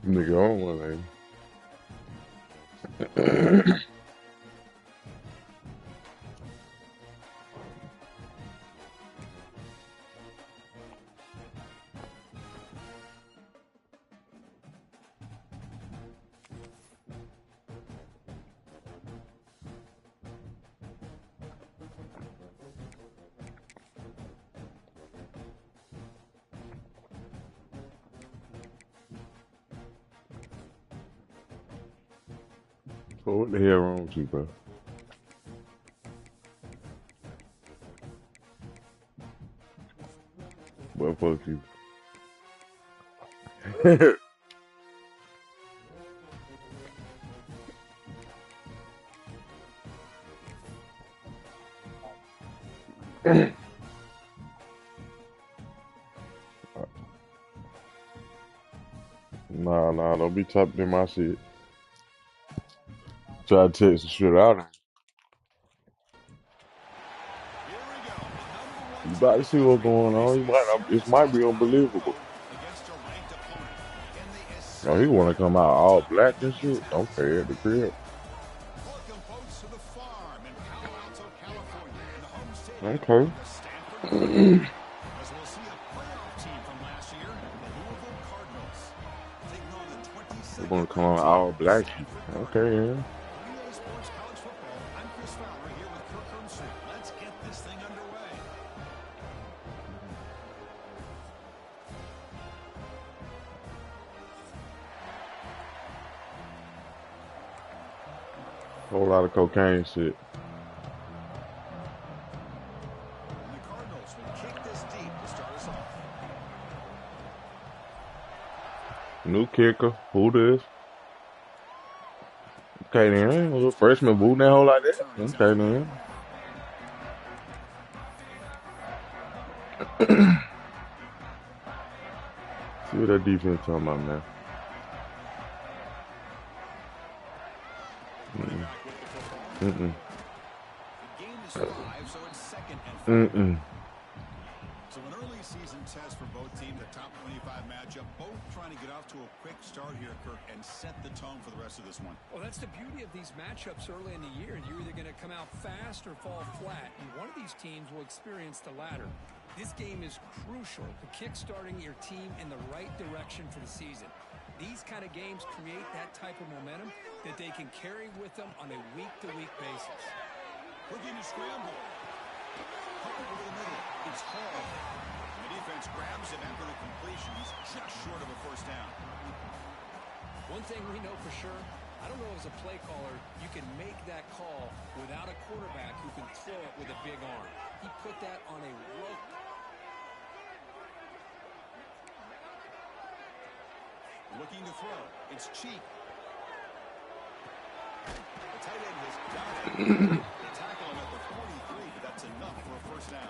Nigga on one, ain't So what the hell wrong with you, bro? What fuck you? Nah, don't be typing in my shit. Try to text the shit out of you. You about to see what's going on. You might not, it might be unbelievable. Oh, he wanna come out all black and shit? Okay, at the crib. Okay. We're gonna come out all black. Okay, yeah. Whole lot of cocaine shit. New kicker. Who this? Okay then. Was a freshman booting that hole like that? Okay then. See what that defense talking about, man. Mm-mm. Mm-mm. So an early season test for both teams, a top 25 matchup, both trying to get off to a quick start here, Kirk, and set the tone for the rest of this one. Well, that's the beauty of these matchups early in the year. You're either going to come out fast or fall flat, and one of these teams will experience the latter. This game is crucial to kick-starting your team in the right direction for the season. These kind of games create that type of momentum that they can carry with them on a week-to-week basis. Looking to scramble. Over the middle. It's Hall. The defense grabs him after the completion. He's just short of a first down. One thing we know for sure, I don't know as a play caller, you can make that call without a quarterback who can throw it with a big arm. He put that on a rope. Looking to throw. It's Cheek. The tight end has got it. They tackle him at the 43, but that's enough for a first down.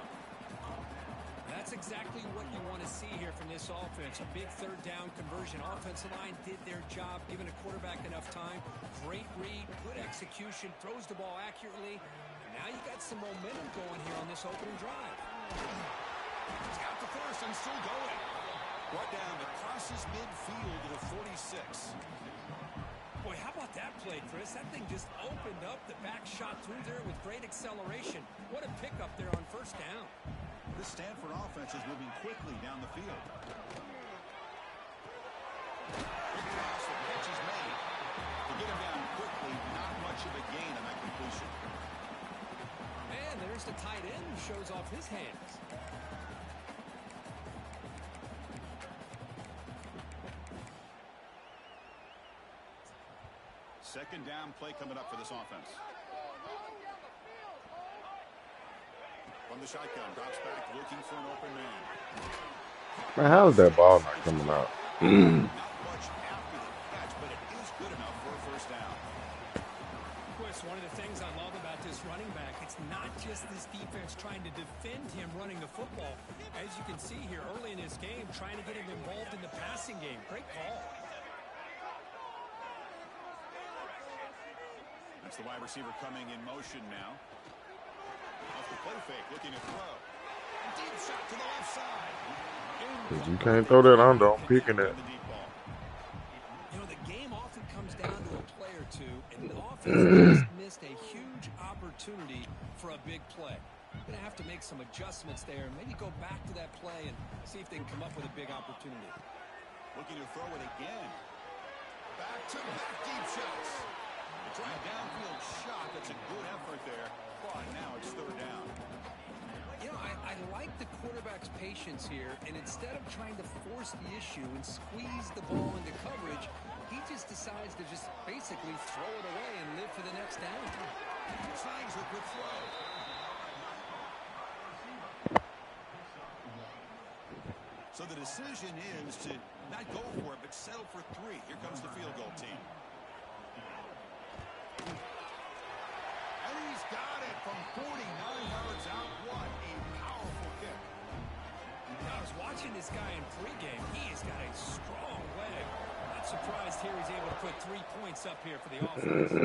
That's exactly what you want to see here from this offense. A big third down conversion. Offensive line did their job, giving a quarterback enough time. Great read, good execution, throws the ball accurately. And now you got some momentum going here on this opening drive. He's got the first and still going. Brought down, it crosses midfield to the 46. Boy, how about that play, Chris? That thing just opened up. The back shot through there with great acceleration. What a pickup there on first down. This Stanford offense is moving quickly down the field. Big pass, the catch is made. To get him down quickly, not much of a gain on that completion. And there's the tight end who shows off his hands. Second down play coming up for this offense. From the shotgun, drops back, looking for an open man. Man, how's that ball not coming out? Not much after the catch, but it is good enough for a first down. Chris, one of the things I love about this running back, it's not just this defense trying to defend him running the football. As you can see here early in this game, trying to get him involved in the passing game. Great call. That's the wide receiver coming in motion now. Off the play fake, looking to throw. Deep shot to the left side. Cause you can't throw that under. I'm picking that. offense just missed a huge opportunity for a big play. Going to have to make some adjustments there and maybe go back to that play and see if they can come up with a big opportunity. Looking to throw it again. Back to back deep shots. A drive downfield shot. That's a good effort there. But now it's third down. You know, I like the quarterback's patience here, and instead of trying to force the issue and squeeze the ball into coverage, he just decides to just basically throw it away and live for the next down. Tries a good throw. So the decision is to not go for it, but settle for 3. Here comes the field goal team. And he's got it from 49 yards out. What a powerful kick. I was watching this guy in pregame. He has got a strong leg. Not surprised here he's able to put 3 points up here for the offense.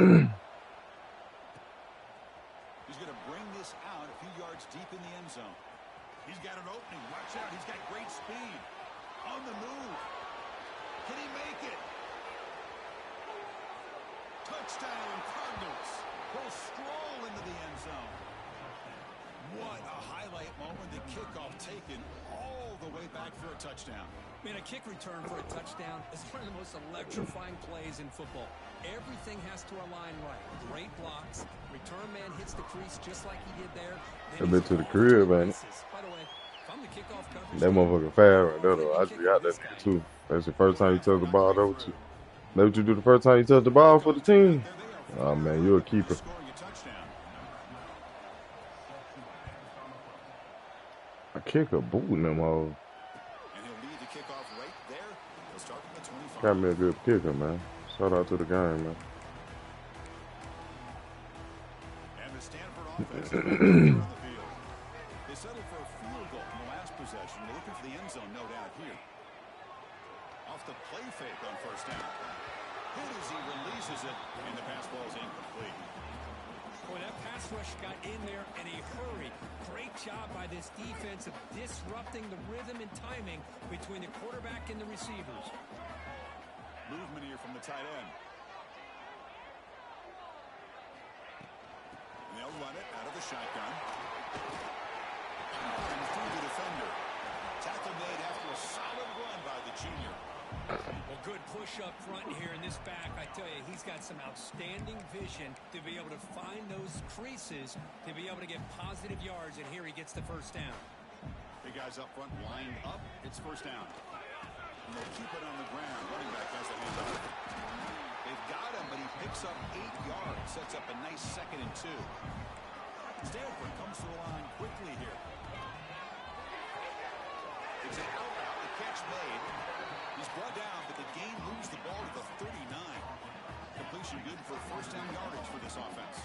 He's going to bring this out a few yards deep in the end zone. He's got an opening. Watch out. He's got great speed. On the move. Can he make it? Touchdown, Cardinals. He'll stroll into the end zone. What a highlight moment. The kickoff taken all the way back for a touchdown. Man, a kick return for a touchdown is one of the most electrifying plays in football. Everything has to align right. Great blocks. Return man hits the crease just like he did there. That bit to the crib, man. By the way, if I'm the kickoff coverage, That motherfucker fast right there, though. I just got that nigga, too. That's the first time you touch the ball, though. That's what you do the first time you touch the ball for the team. Oh, man, you're a keeper. A kicker booting them all. Got me a good kicker, man. Shout out to the game, man. And the Stanford offense on the field. They settled for a field goal in the last possession. They're looking for the end zone, no doubt here. Off the play fake on first down. Good as he releases it, and the pass ball is incomplete. Boy, that pass rush got in there in a hurry. Great job by this defense of disrupting the rhythm and timing between the quarterback and the receivers. Movement here from the tight end. And they'll run it out of the shotgun. And through the defender. Tackle made after a solid run by the junior. Well, good push up front here in this back. I tell you, he's got some outstanding vision to be able to find those creases, to be able to get positive yards, and here he gets the first down. Big guys up front lined up. It's first down. And they'll keep it on the ground. Running back has the handoff. They've got him, but he picks up 8 yards. Sets up a nice 2nd and 2. Stanford comes to the line quickly here. It's an out route. The catch made. He's brought down, but the game moves the ball to the 39. Completion good for first down yardage for this offense.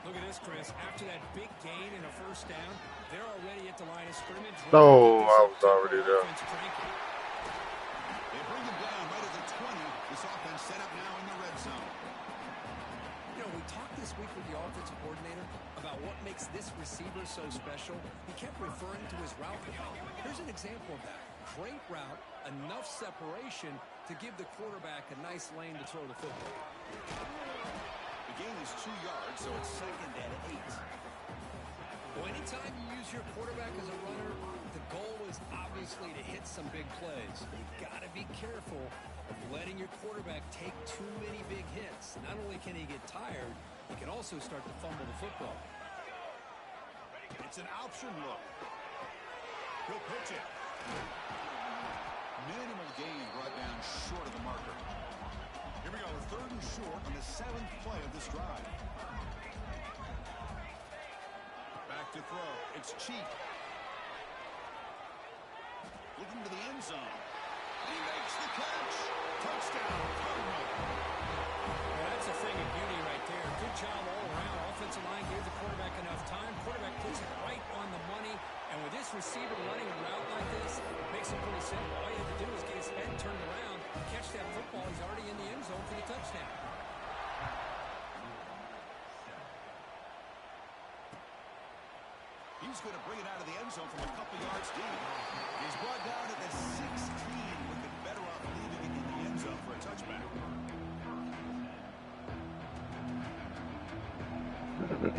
Look at this, Chris. After that big gain and a first down, they're already at the line of scrimmage. Oh, I was already there. They bring him down right at the 20. This offense set up now in the red zone. You know, we talked this week with the offensive coordinator about what makes this receiver so special. He kept referring to his route. Here's an example of that. Great route, enough separation to give the quarterback a nice lane to throw the football. The gain is 2 yards, so it's 2nd and 8. Well, anytime you use your quarterback as a runner, the goal is obviously to hit some big plays. You've got to be careful of letting your quarterback take too many big hits. Not only can he get tired, he can also start to fumble the football. It's an option look. He'll pitch it. Minimal gain brought down short of the marker. Here we go, 3rd and short on the 7th play of this drive. Back to throw. It's cheap. Looking to the end zone. He makes the catch. Touchdown, Cardinal. Well, that's a thing of beauty right there. Good job all around. Offensive line gave the quarterback enough time. Quarterback puts it right on the money. And with this receiver running a route like this, it makes it pretty simple. All you have to do is get his head turned around, catch that football. He's already in the end zone for the touchdown. He's going to bring it out of the end zone from a couple yards deep. He's brought down at the 16, with the better off leaving it in the end zone for a touchback. He hands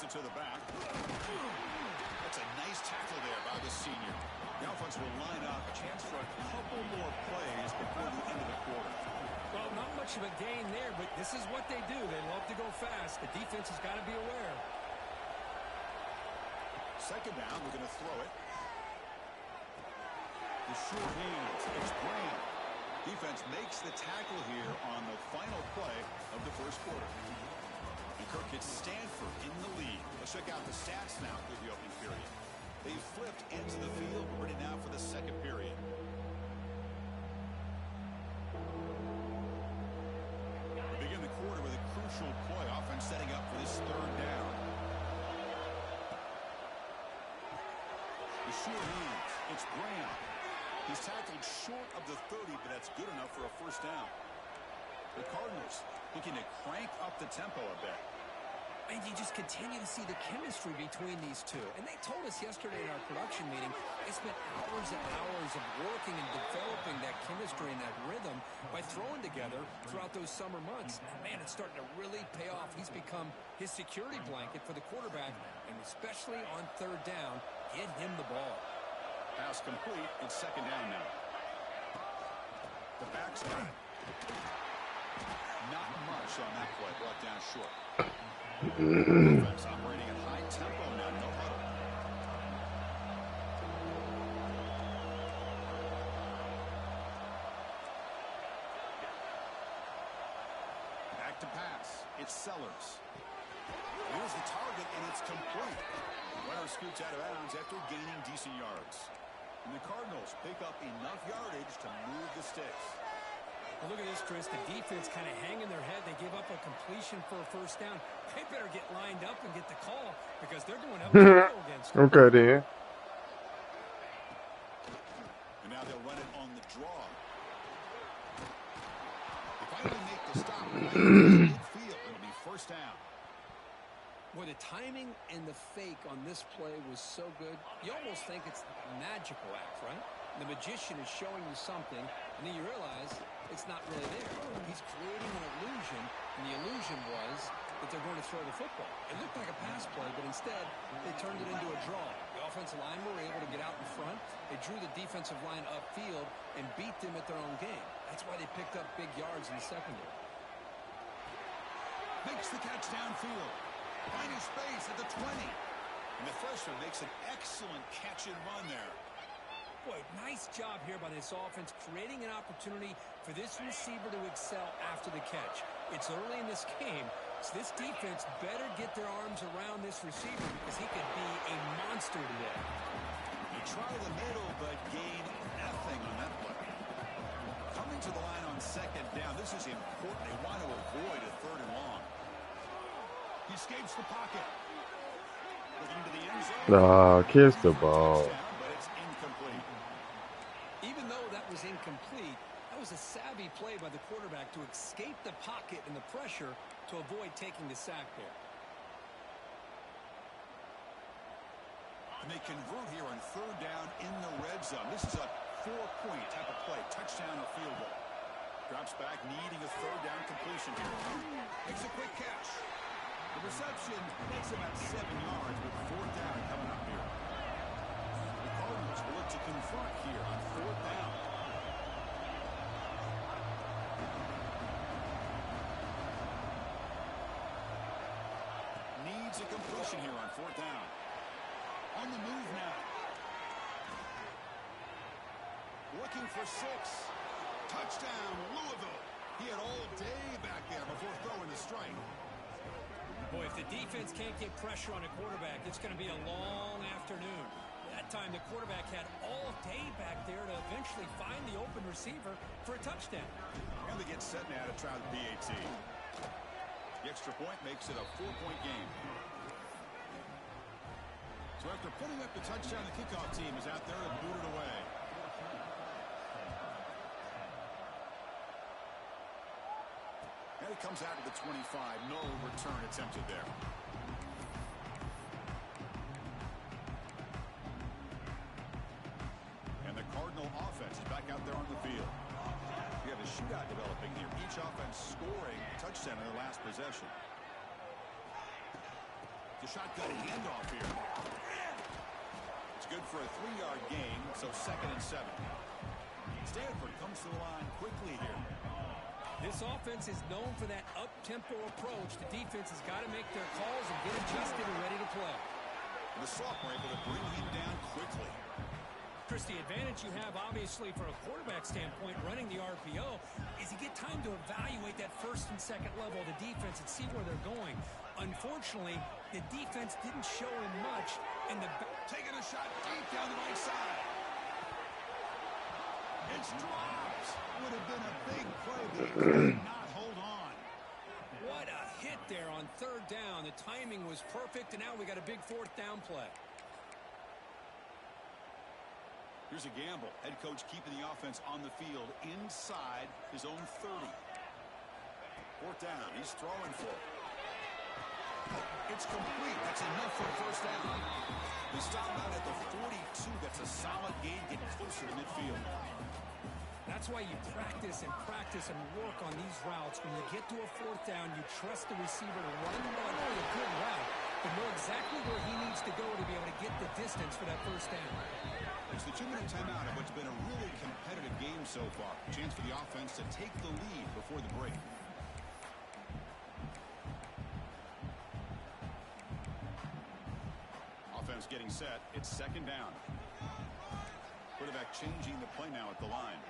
it to the back. That's a nice tackle there by the senior. The offense will line up. A chance for a couple more plays before the end of the quarter. Well, not much of a gain there, but this is what they do. They love to go fast. The defense has got to be aware. Second down, we're going to throw it. The short hands. It's Graham. Defense makes the tackle here on the final play of the first quarter. And Kirk gets Stanford in the lead. Let's check out the stats now through the opening period. They flipped into the field. We're ready now for the second period. We begin the quarter with a crucial play. Offense setting up for this third down. The short hands. It's Graham. He's tackled short of the 30, but that's good enough for a first down. The Cardinals looking to crank up the tempo a bit. And you just continue to see the chemistry between these two. And they told us yesterday in our production meeting, they spent hours and hours of working and developing that chemistry and that rhythm by throwing together throughout those summer months. And man, it's starting to really pay off. He's become his security blanket for the quarterback, and especially on third down, get him the ball. Pass complete. It's second down now. The back's got it. Not much on that play. Brought down short. Defense operating at high tempo now. No huddle. Back to pass. It's Sellers. Here's the target, and it's complete. The runner scoots out of bounds after gaining decent yards. And the Cardinals pick up enough yardage to move the sticks. Well, look at this, Chris. The defense kind of hanging their head. They give up a completion for a first down. They better get lined up and get the call because they're going up to against them. Okay, then. And now they'll run it on the draw. They finally make the stop. Midfield. It'll be first down. Boy, the timing and the fake on this play was so good. You almost think it's a magical act, right? The magician is showing you something, and then you realize it's not really there. He's creating an illusion, and the illusion was that they're going to throw the football. It looked like a pass play, but instead they turned it into a draw. The offensive line were able to get out in front. They drew the defensive line upfield and beat them at their own game. That's why they picked up big yards in the secondary. Makes the catch downfield. Finding space at the 20. And the freshman makes an excellent catch and run there. Boy, nice job here by this offense, creating an opportunity for this receiver to excel after the catch. It's early in this game, so this defense better get their arms around this receiver because he could be a monster today. They try the middle, but gain nothing on that play. Coming to the line on second down, this is important. They want to avoid a third and long. He escapes the pocket. Looking to the end zone. Kiss the ball. But it's incomplete. Even though that was incomplete, that was a savvy play by the quarterback to escape the pocket and the pressure to avoid taking the sack there. And they convert here on third down in the red zone. This is a 4-point type of play. Touchdown or field goal. Drops back, needing a third down completion here. Makes a quick catch. The reception makes about 7 yards with fourth down coming up here. The Cardinals will look to convert here on fourth down. Needs a completion here on fourth down. On the move now. Looking for 6. Touchdown, Louisville. He had all day back there before throwing the strike. Boy, if the defense can't get pressure on a quarterback, it's going to be a long afternoon. That time, the quarterback had all day back there to eventually find the open receiver for a touchdown. And they get set now to try the PAT. The extra point makes it a 4-point game. So after putting up the touchdown, the kickoff team is out there and booted away. And it comes out to the 25. No return attempted there. back out there on the field. We have a shootout developing here. Each offense scoring a touchdown in their last possession. The shotgun handoff here. It's good for a 3-yard gain, so 2nd and 7. Stanford comes to the line quickly here. This offense is known for that up-tempo approach. The defense has got to make their calls and get adjusted and ready to play. And the sophomore able to bring him down quickly. Chris, the advantage you have, obviously, from a quarterback standpoint, running the RPO, is you get time to evaluate that first and second level of the defense and see where they're going. Unfortunately, the defense didn't show him much, and taking a shot deep down the right side. It's dropped. Would have been a big play, but he could not hold on. What a hit there on 3rd down. The timing was perfect, and now we got a big 4th down play. Here's a gamble. Head coach keeping the offense on the field inside his own 30. 4th down. He's throwing for it. It's complete. That's enough for a 1st down. They stop out at the 42. That's a solid gain, getting closer to midfield. That's why you practice and work on these routes. When you get to a 4th down, you trust the receiver to run not only a good route, but know exactly where he needs to go to be able to get the distance for that 1st down. It's the 2-minute timeout of what's been a really competitive game so far. Chance for the offense to take the lead before the break. Offense getting set. It's 2nd down. Quarterback changing the play now at the line.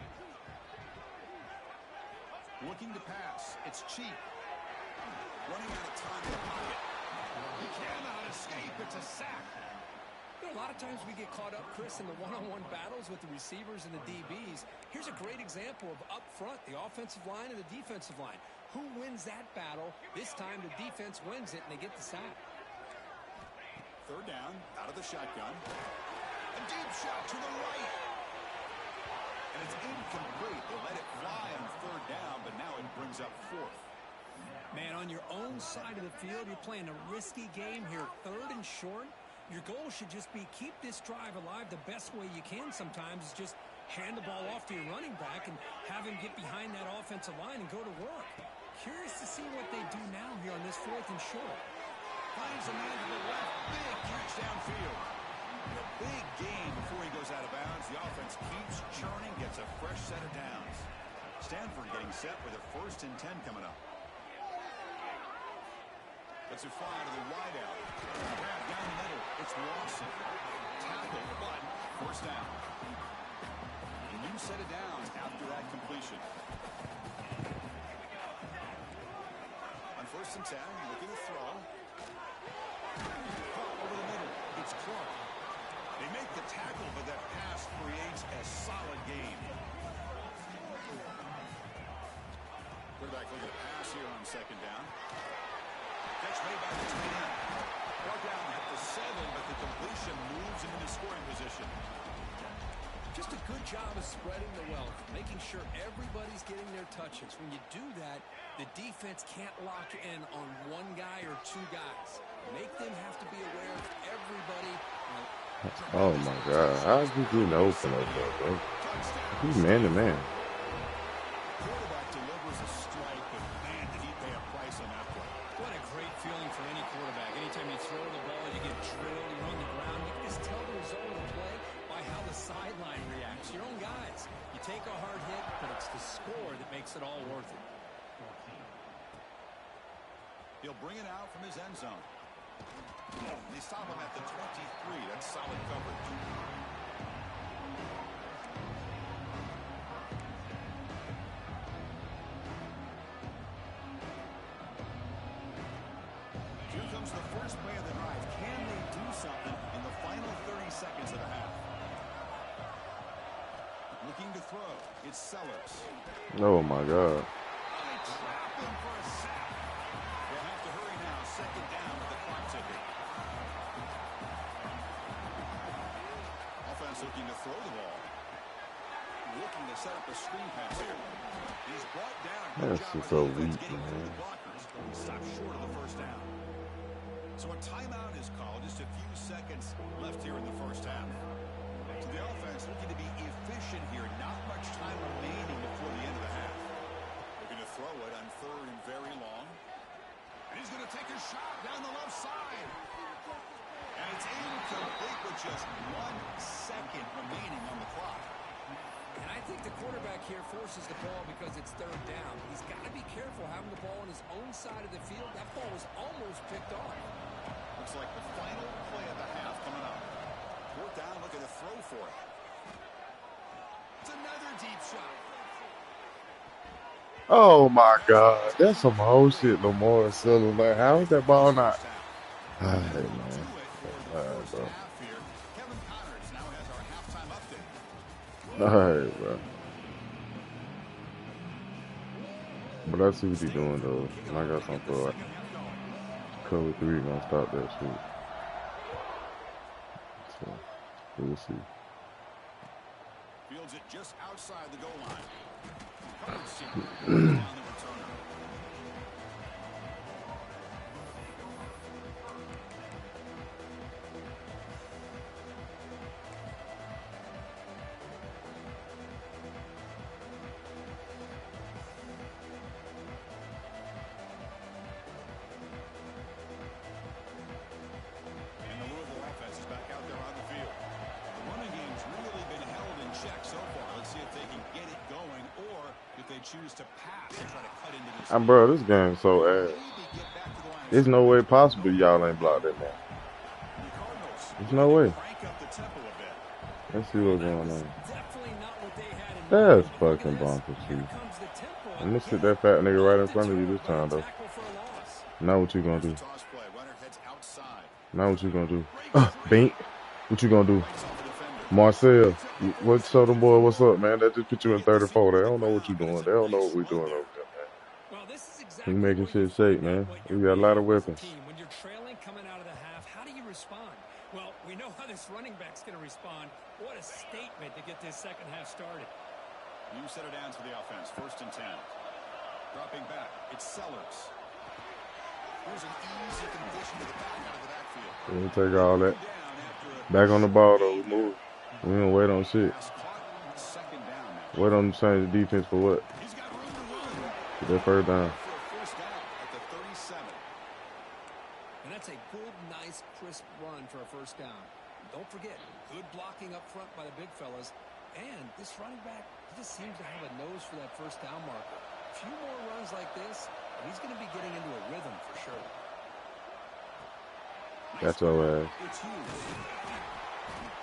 Looking to pass. It's cheap. Running out of time in the pocket. He cannot escape. It's a sack. You know, a lot of times we get caught up, Chris, in the one-on-one battles with the receivers and the DBs. Here's a great example of up front, the offensive line and the defensive line. Who wins that battle? This time the defense wins it, and they get the sack. 3rd down, out of the shotgun. A deep shot to the right. And it's incomplete. They let it fly on 3rd down, but now it brings up 4th. Man, on your own side of the field, you're playing a risky game here. 3rd and short. Your goal should just be keep this drive alive the best way you can sometimes is just hand the ball off to your running back and have him get behind that offensive line and go to work. Curious to see what they do now here on this 4th and short. Finds a man to the left. Big catch downfield. And a big gain before he goes out of bounds. The offense keeps churning, gets a fresh set of downs. Stanford getting set with a 1st and 10 coming up. Let's it fly to the wideout. Grab down the middle. It's Lawson. Tackle, but 1st down. A new set of downs after that completion. On 1st and 10, looking to throw. Over the middle. It's Clark. They make the tackle, but that pass creates a solid gain. Quarterback looking to pass here on 2nd down. Catch made by the tight end. Brought down at the 7, but the completion moves him into scoring position. Just a good job of spreading the wealth, making sure everybody's getting their touches. When you do that, the defense can't lock in on one guy or 2 guys. Make them have to be aware of everybody. Oh my God. How's he getting open up there, bro? He's man to man. Quarterback delivers a strike, but man, did he pay a price on that play. What a great feeling for any quarterback. Anytime you throw the ball, you get drilled, you're on the ground. You can just tell the result of the play by how the sideline reacts. Your own guys. You take a hard hit, but it's the score that makes it all worth it. He'll bring it out from his end zone. They stop him at the 23. That's solid coverage. Here comes the first play of the drive. Can they do something in the final 30 seconds of the half? Looking to throw. It's Sellers. Oh my God. They trap him for a sack. They'll have to hurry now. 2nd down with the clock ticking. Offense looking to throw the ball. Looking to set up a screen pass here. He's brought down. That's just so weak, man. Stopped short of the 1st down. So a timeout is called. Just a few seconds left here in the 1st half. So the offense looking to be efficient here. Not much here forces the ball because it's third down. He's got to be careful having the ball on his own side of the field. That ball was almost picked off. Looks like the final play of the half coming up. Fourth down, looking to throw for it. It's another deep shot. Oh my God, that's some whole shit. Lamar Siller, like, how is that ball not? All right, man. All right, bro. Kevin Connors now has our halftime update. All right, bro. But I see what he's doing though. And I got something for like cover 3 gonna stop that shit. So we'll see. Fields it just outside the goal line. Down the returner. And the Louisville offense is back out there on the field. The running game's really been held in check so far. Let's see if they can get it going or if they choose to pass and try to cut into this. Bro, this game so ass. There's no way possible y'all ain't blocked that man. There's no way. Let's see what's going on. That's fucking bonkers, too. I'm gonna sit that fat nigga right in front of you this time, though. Now what you gonna do? Now what you gonna do? Bink. What you gonna do? Marcel, what show them boy what's up, man? That just put you in 34. They don't know what you doing. They don't know what we doing over there, man. We making shit shake, man. We got a lot of weapons. When you're trailing coming out of the half, how do you respond? Well, we know how this running back's going to respond. What a statement to get this second half started. You set it down to the offense. 1st and 10. Dropping back. It's Sellers. Here's an easy condition to the back out of the backfield. We'll take all that. Back on the ball, though. We move. We don't wait on shit. Wait on them change the defense for what? Get that first down. And that's a good, nice, crisp run for a first down. Don't forget, good blocking up front by the big fellas. And this running back, he just seems to have a nose for that first down marker. A few more runs like this, and he's going to be getting into a rhythm for sure. That's your ass. It's huge.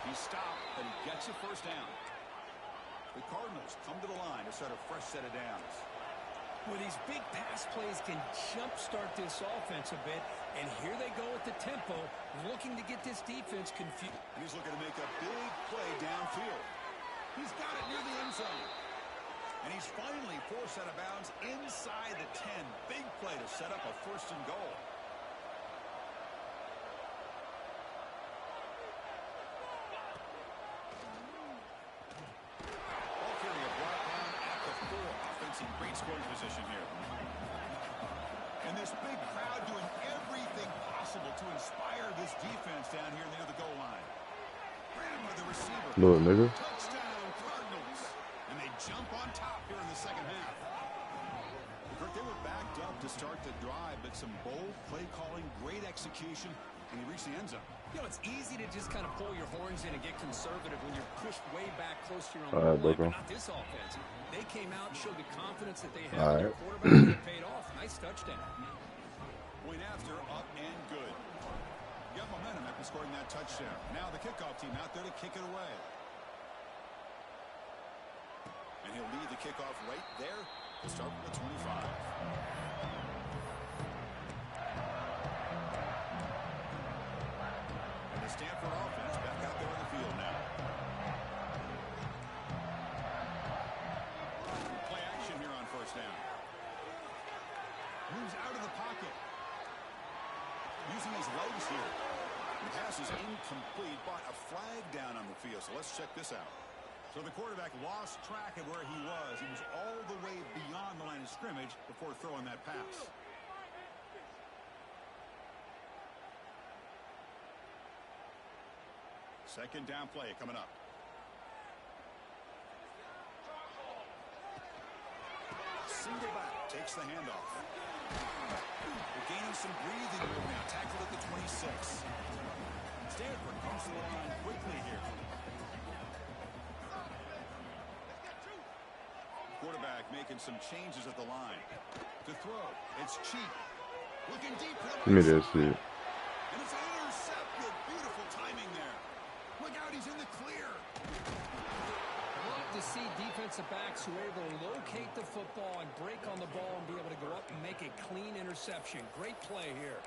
He stopped, but he gets a first down. The Cardinals come to the line to start a fresh set of downs. Well, these big pass plays can jumpstart this offense a bit, and here they go at the tempo, looking to get this defense confused. He's looking to make a big play downfield. He's got it near the end zone. And he's finally forced out of bounds inside the 10. Big play to set up a 1st and goal. Ball carrier brought down at the 4. Offense in great scoring position here. And this big crowd doing everything possible to inspire this defense down here near the goal line. Ran with the receiver. Look, nigga. Touchdown, Cardinals. And they jump on top here in the second half. Kurt, they were backed up to start the drive, but some bold play calling, great execution, and he reached the end zone. You know, it's easy to just kind of pull your horns in and get conservative when you're pushed way back close to your own goal line, but not this offense. They came out and showed the confidence that they have in their quarterback, and it paid off. Nice touchdown. Point after, up and good. You have momentum after scoring that touchdown. Now the kickoff team out there to kick it away. And he'll lead the kickoff right there to start with the 25. And the Stanford offense back out there on the field now. Play action here on 1st down. Moves out of the pocket. Using his legs here. The pass is incomplete, but a flag down on the field. So let's check this out. So the quarterback lost track of where he was. He was all the way beyond the line of scrimmage before throwing that pass. Second down play coming up. Single back, takes the handoff. They're gaining some breathing room now. Tackled at the 26. Stanford comes to the line quickly here. quarterback making some changes at the line. To throw, it's cheap. Looking deep for the Give me right that side. shit. And it's intercepted. Beautiful timing there. Look out, he's in the clear. Love to see defensive backs who are able to locate the football and break on the ball and be able to go up and make a clean interception. Great play here.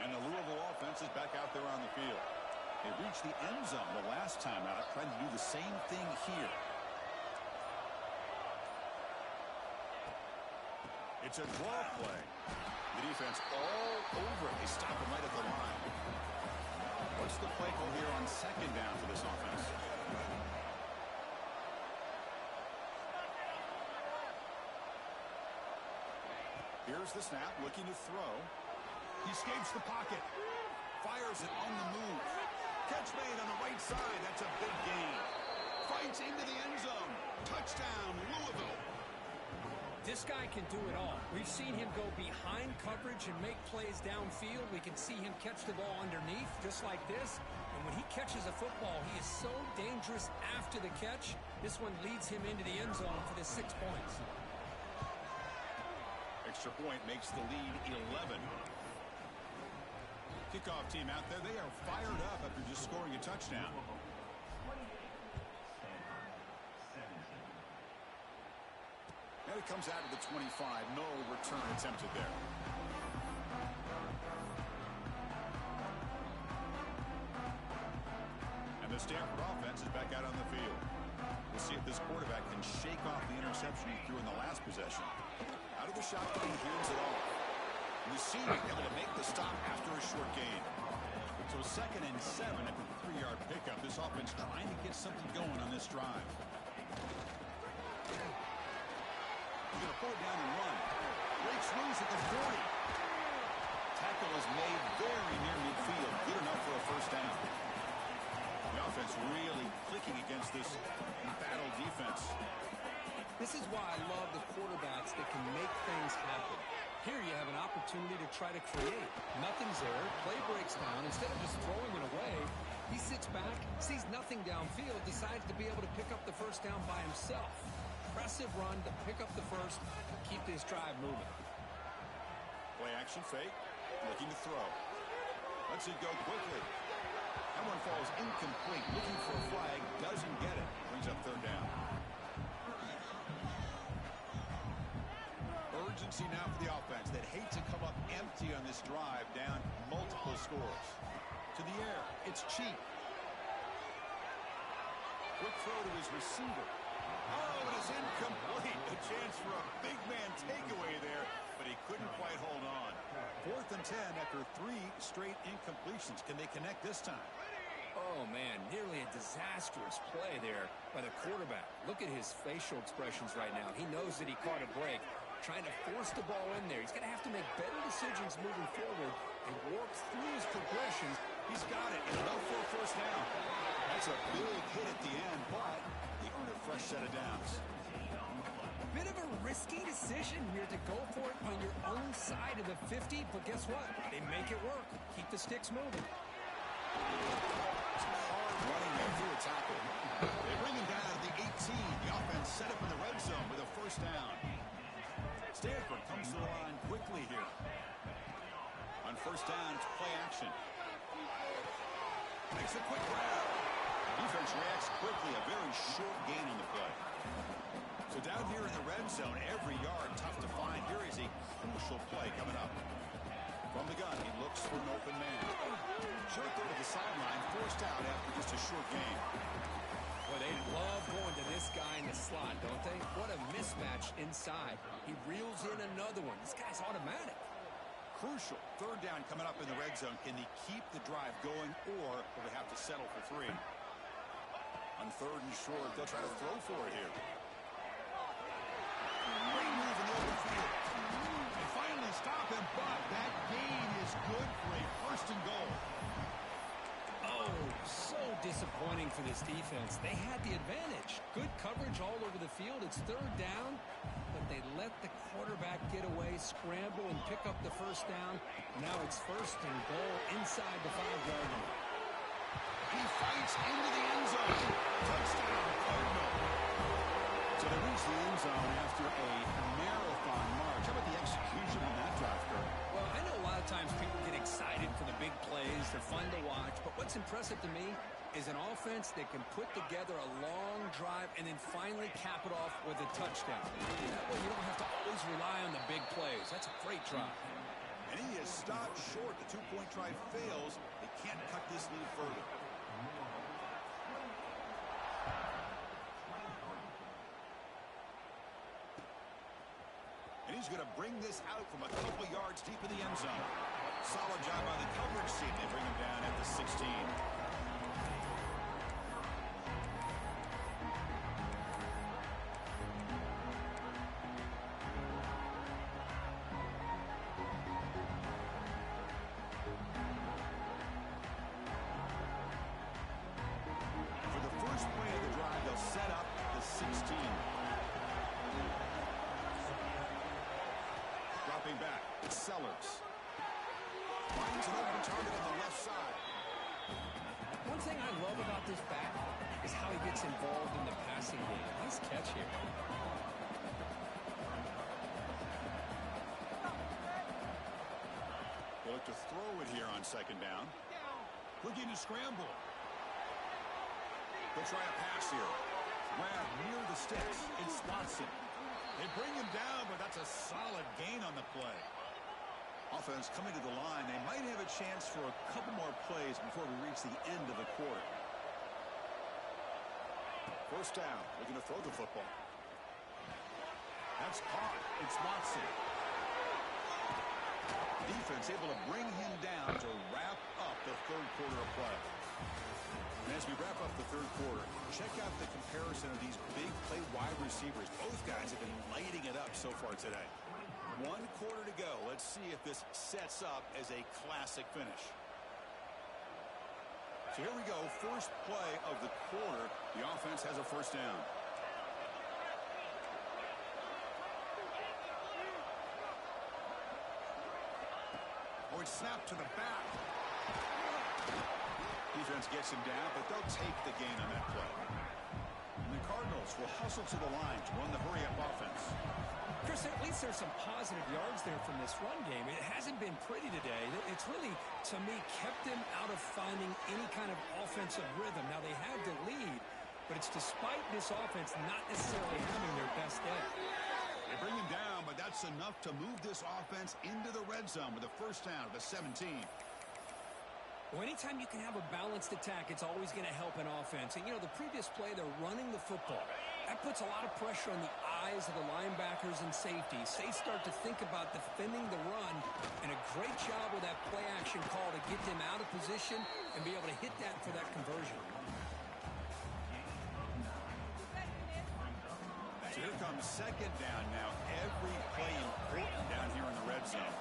And the Louisville offense is back out there on the field. They reached the end zone the last time out, trying to do the same thing here. It's a draw play. The defense all over it. They stop him right at the line. What's the play call here on second down for this offense? Here's the snap, looking to throw. He escapes the pocket. Fires it on the move. Catch made on the right side. That's a big gain. Fights into the end zone. Touchdown, Louisville. This guy can do it all. We've seen him go behind coverage and make plays downfield. We can see him catch the ball underneath, just like this. And when he catches a football, he is so dangerous after the catch. This one leads him into the end zone for the 6 points. Extra point makes the lead 11. Kickoff team out there. They are fired up after just scoring a touchdown. And it comes out of the 25. No return attempted there. And the Stanford offense is back out on the field. We'll see if this quarterback can shake off the interception he threw in the last possession. Out of the shotgun, he hands it off. And the senior able to make the stop after a short gain. So 2nd and 7 after the 3-yard pickup. This offense trying to get something going on this drive. He's going to pull it down and run. Breaks loose at the 40. Tackle is made very near midfield. Good enough for a first down. The offense really clicking against this embattled defense. This is why I love the quarterbacks that can make things happen. Here you have an opportunity to try to create. Nothing's there. Play breaks down. Instead of just throwing it away, he sits back, sees nothing downfield, decides to be able to pick up the first down by himself. Impressive run to pick up the first, keep this drive moving. Play action fake, looking to throw. Lets it go quickly. That one falls incomplete, looking for a flag, doesn't get it. Brings up 3rd down. Urgency now for the offense that hate to come up empty on this drive, down multiple scores. To the air, it's cheap. Quick throw to his receiver. Oh, and it's incomplete. A chance for a big man takeaway there, but he couldn't quite hold on. 4th and 10 after 3 straight incompletions. Can they connect this time? Oh, man, nearly a disastrous play there by the quarterback. Look at his facial expressions right now. He knows that he caught a break, trying to force the ball in there. He's going to have to make better decisions moving forward and work through his progressions. He's got it. Enough for a first down. That's a big hit at the end, but they earn a fresh set of downs. Bit of a risky decision here to go for it on your own side of the 50, but guess what? They make it work. Keep the sticks moving. Some hard running there through a tackle. They bring him down to the 18. The offense set up in the red zone with a first down. Stanford comes to the line quickly here. On first down, it's play action. Makes a quick grab. Defense reacts quickly. A very short gain on the play. So down here in the red zone, every yard tough to find. Here is a crucial play coming up. From the gun, he looks for an open man. Short throw to the sideline, forced out after just a short gain. Well, they love going to this guy in the slot, don't they? What a mismatch inside. He reels in another one. This guy's automatic. Crucial. 3rd down coming up in the red zone. Can they keep the drive going, or will they have to settle for 3? On 3rd and short, they'll try to throw for it here. Great move in the open field. They finally stop him, but that gain is good for a 1st and goal. Oh, so disappointing for this defense. They had the advantage. Good coverage all over the field. It's 3rd down, but they let the quarterback get away, scramble, and pick up the first down. Now it's 1st and goal inside the 5-yard line. He fights into the end zone. Touchdown, Cardinal. So they reach the end zone after a marathon march. How about the execution on that drive, Kurt? Well, I know a lot of times people get excited for the big plays. They're fun to watch. But what's impressive to me is an offense that can put together a long drive and then finally cap it off with a touchdown. That way you don't have to always rely on the big plays. That's a great drive. And he is stopped short. The two-point try fails. They can't cut this lead further. And he's going to bring this out from a couple yards deep in the end zone. Solid job by the coverage team. They bring him down at the 16. For the first play of the drive, they'll set up the 16. Dropping back, it's Sellers. Finds an open target on the left side. One thing I love about this back is how he gets involved in the passing game. Nice catch here. They look to throw it here on second down. Looking to scramble. They'll try a pass here. Grab near the sticks. It's Watson. They bring him down, but that's a solid gain on the play. Offense coming to the line. They might have a chance for a couple more plays before we reach the end of the quarter. First down. Looking to throw the football. That's caught. It's Watson. Defense able to bring him down to wrap up the third quarter of play. And as we wrap up the third quarter, check out the comparison of these big play wide receivers. Both guys have been lighting it up so far today. 1 quarter to go. Let's see if this sets up as a classic finish. So here we go. First play of the quarter. The offense has a first down. Oh, it's snapped to the back. Defense gets him down, but they'll take the gain on that play. And the Cardinals will hustle to the line to run the hurry-up offense. Chris, at least there's some positive yards there from this run game. It hasn't been pretty today. It's really, to me, kept them out of finding any kind of offensive rhythm. Now, they have the lead, but it's despite this offense not necessarily having their best day. They bring him down, but that's enough to move this offense into the red zone with a first down at the 17. Well, anytime you can have a balanced attack, it's always going to help an offense. And, you know, the previous play, they're running the football. That puts a lot of pressure on the eyes of the linebackers and safeties. They start to think about defending the run, and a great job with that play-action call to get them out of position and be able to hit that for that conversion. So here comes second down now. Every play important down here in the red zone.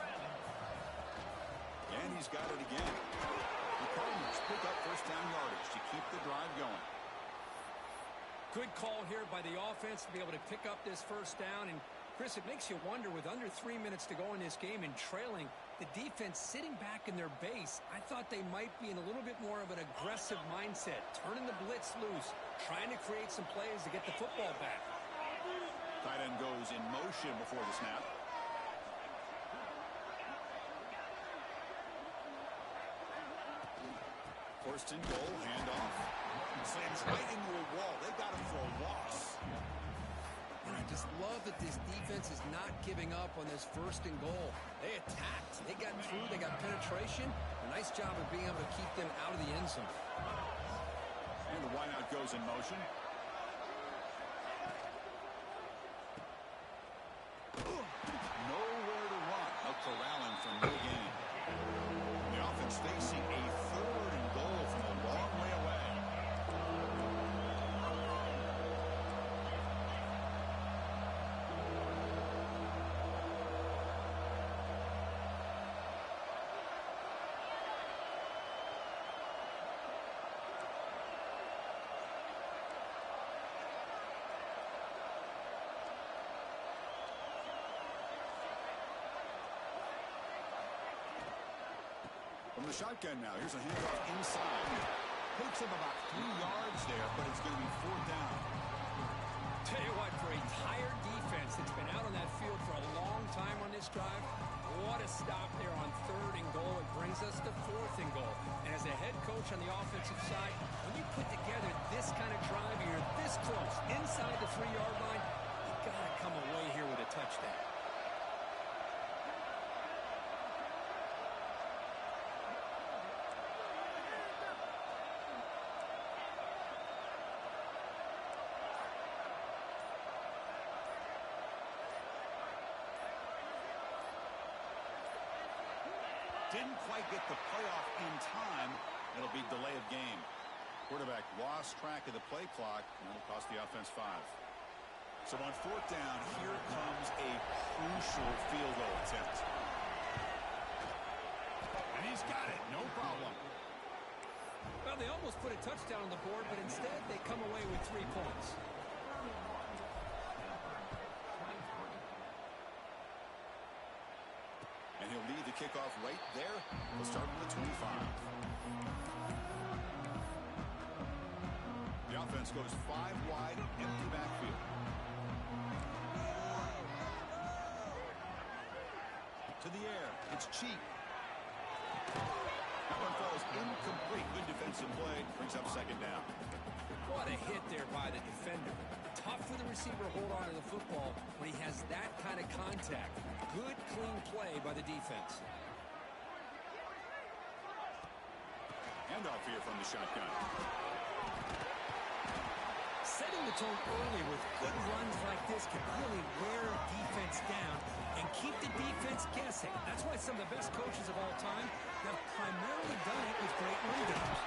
And he's got it again. The Cardinals pick up first down yardage to keep the drive going. Good call here by the offense to be able to pick up this first down. And, Chris, it makes you wonder, with under 3 minutes to go in this game and trailing, the defense sitting back in their base, I thought they might be in a little bit more of an aggressive mindset, turning the blitz loose, trying to create some plays to get the football back. Tight end goes in motion before the snap. First and goal, handoff. Slams right into a wall. They got him for a loss. And I just love that this defense is not giving up on this first and goal. They attacked. They got through. They got penetration. A nice job of being able to keep them out of the end zone. And the wideout goes in motion. Nowhere to run. No corralling for no gain. The offense facing a third and goal from a long way away. From the shotgun now, here's a handoff inside. Picks up about 3 yards there, but it's going to be 4th down. Tell you what, for a tired defense that's been out on that field for a long time on this drive, what a stop there on 3rd and goal. It brings us to 4th and goal. And as a head coach on the offensive side, when you put together this kind of drive, you're this close, inside the 3-yard line, you got to come away here with a touchdown. Didn't quite get the playoff in time. It'll be delay of game. Quarterback lost track of the play clock, and that'll cost the offense 5. So on 4th down, here comes a crucial field goal attempt. And he's got it, no problem. Well, they almost put a touchdown on the board, but instead they come away with 3 points. And he'll lead the kickoff right there. We'll start with the 25. The offense goes 5 wide, empty backfield. To the air, it's cheap. That one falls incomplete. Good defensive play, brings up 2nd down. What a hit there by the defender. Tough for the receiver to hold on to the football when he has that kind of contact. Good, clean play by the defense. Handoff here from the shotgun. Setting the tone early with good runs like this can really wear a defense down and keep the defense guessing. That's why some of the best coaches of all time have primarily done it with great run games.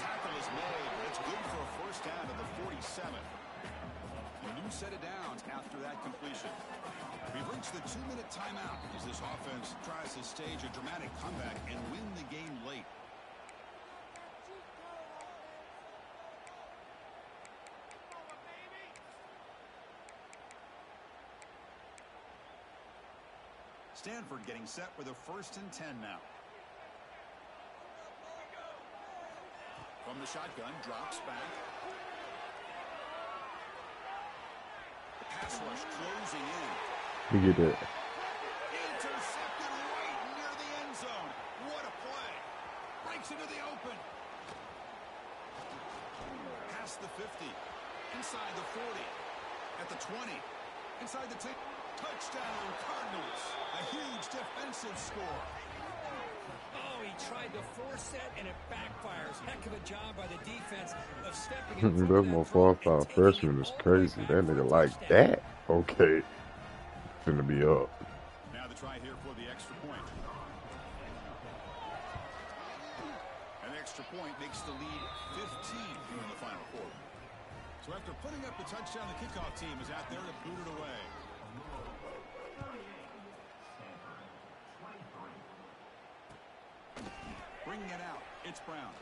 Tackle is made. It's good for a 1st down to the 47. A new set of downs after that completion. We've reached the 2-minute timeout as this offense tries to stage a dramatic comeback and win the game late. Stanford getting set with a 1st and 10 now. From the shotgun, drops back. The pass rush closing in. You get that. Intercepted right near the end zone. What a play. Breaks into the open. Past the 50. Inside the 40. At the 20. Inside the 10. Touchdown, Cardinals. A huge defensive score. Oh, he tried to force it, and it backfires. Heck of a job by the defense of stepping in front That's of more that throw and 4-5 taking freshman it is all the way crazy. back That for nigga a like touchdown. that. Okay. Finna be up. Now the try here for the extra point. An extra point makes the lead 15 here in the final quarter. So after putting up the touchdown, the kickoff team is out there to boot it away. Bringing it out, it's Brown.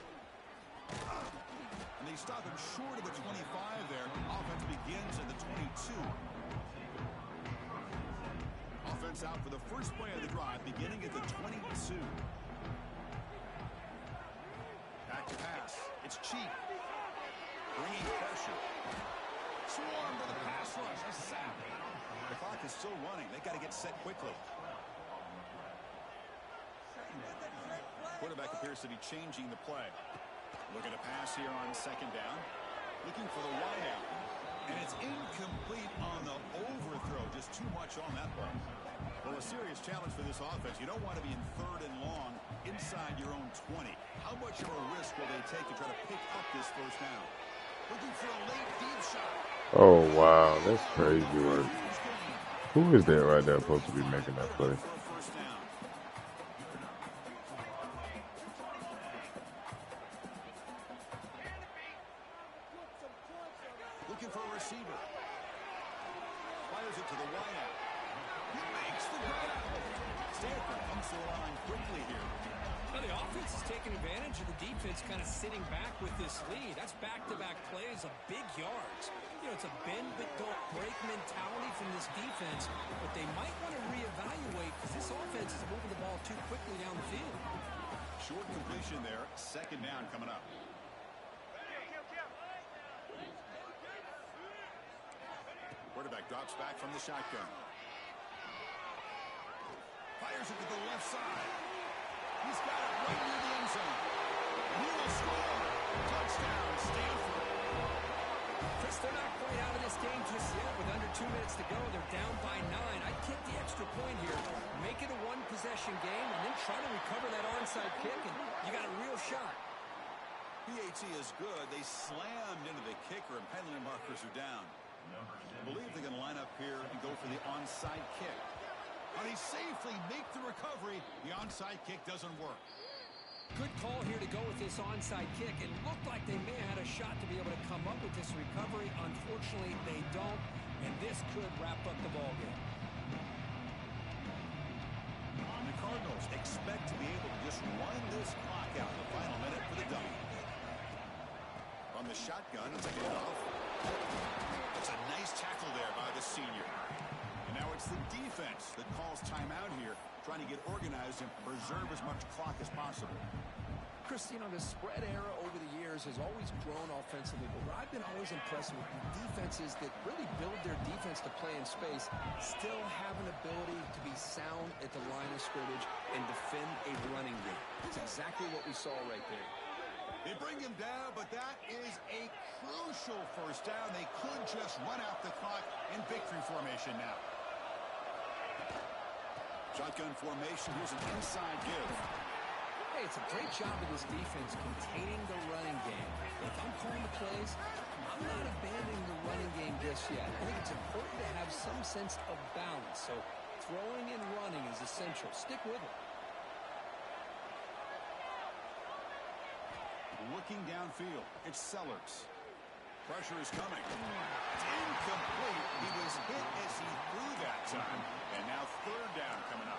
And they stop him short of the 25 there. Offense begins at the 22. Offense out for the first play of the drive, beginning at the 22. Back to pass. It's cheap. Bringing pressure. Swarm to the pass rush. A sack. The clock is still running. They got to get set quickly. Quarterback appears to be changing the play. Looking to pass here on 2nd down. Looking for the wide out. And it's incomplete on the overthrow. Just too much on that play. Well, a serious challenge for this offense. You don't want to be in 3rd and long inside your own 20. How much of a risk will they take to try to pick up this 1st down? Looking for a late deep shot. Oh, wow. That's crazy work. Who is that right there supposed to be making that play? Looking for a receiver. Fires it to the wide out. He makes the grab. Stanford comes to the line quickly here. Well, the offense is taking advantage of the defense kind of sitting back with this lead. That's back-to-back plays of big yards. You know, it's a bend but don't break mentality from this defense, but they might want to reevaluate because this offense is moving the ball too quickly down the field. Short completion there. 2nd down coming up. Quarterback drops back from the shotgun. Fires it to the left side. He's got it right near the end zone. And he will score. Touchdown, Stanford. Chris, they're not quite out of this game just yet. With under 2 minutes to go, they're down by 9. I'd kick the extra point here. Make it a one-possession game, and then try to recover that onside kick, and you got a real shot. PAT is good. They slammed into the kicker, and penalty markers are down. I believe they're going to line up here and go for the onside kick. But he safely make the recovery. The onside kick doesn't work. Good call here to go with this onside kick. It looked like they may have had a shot to be able to come up with this recovery. Unfortunately, they don't, and this could wrap up the ballgame. The Cardinals expect to be able to just run this clock out in the final minute for the dummy. From the shotgun, it's a handoff. It's a nice tackle there by the senior. And now it's the defense that calls timeout here, trying to get organized and preserve as much clock as possible. Chris, you know, the spread era over the years has always grown offensively, but what I've been always impressed with the defenses that really build their defense to play in space still have an ability to be sound at the line of scrimmage and defend a running game. That's exactly what we saw right there. They bring him down, but that is a crucial first down. They could just run out the clock in victory formation now. Shotgun formation. Here's an inside give. Hey, it's a great job of this defense containing the running game. If I'm calling the plays, I'm not abandoning the running game just yet. I think it's important to have some sense of balance. So throwing and running is essential. Stick with it. Looking downfield, it's Sellers. Pressure is coming. It's incomplete. He was hit as he threw that time. And now third down coming up.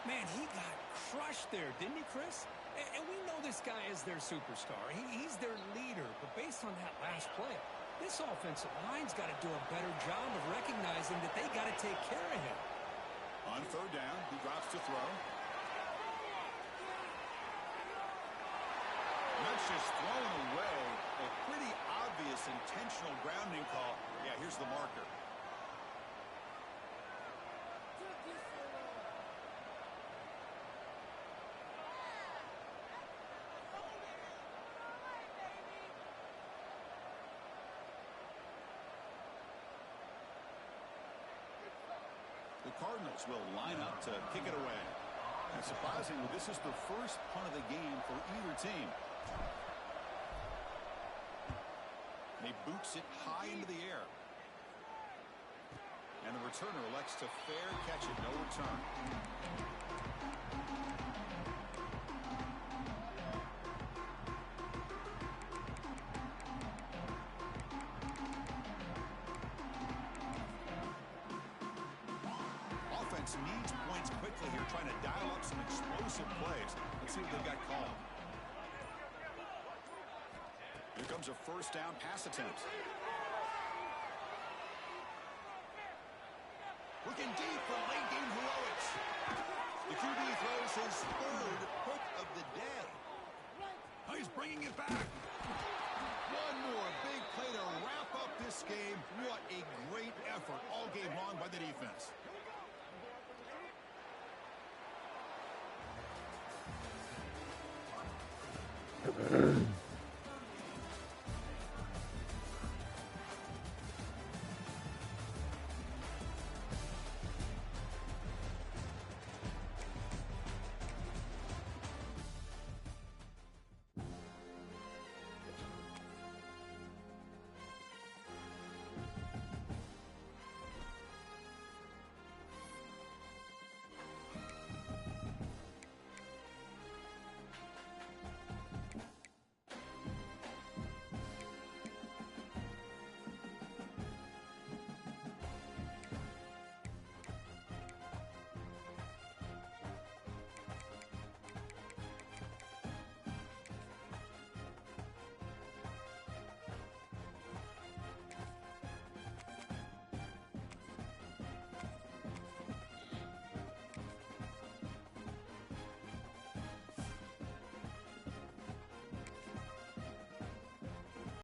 Man, he got crushed there, didn't he, Chris? And we know this guy is their superstar. He's their leader. But based on that last play, this offensive line's got to do a better job of recognizing that they got to take care of him. On third down, he drops to throw. And that's just thrown away. A pretty obvious intentional grounding call. Yeah, here's the marker. The Cardinals will line up to kick it away. And surprisingly, this is the first punt of the game for either team. And he boots it high into the air. And the returner elects to fair catch it, no return. Offense needs points quickly here, trying to dial up some explosive plays. Let's see what they've got called. Here comes a first down pass attempt. Looking deep for late game heroics. The QB throws his third hook of the day. Oh, he's bringing it back. One more big play to wrap up this game. What a great effort all game long by the defense.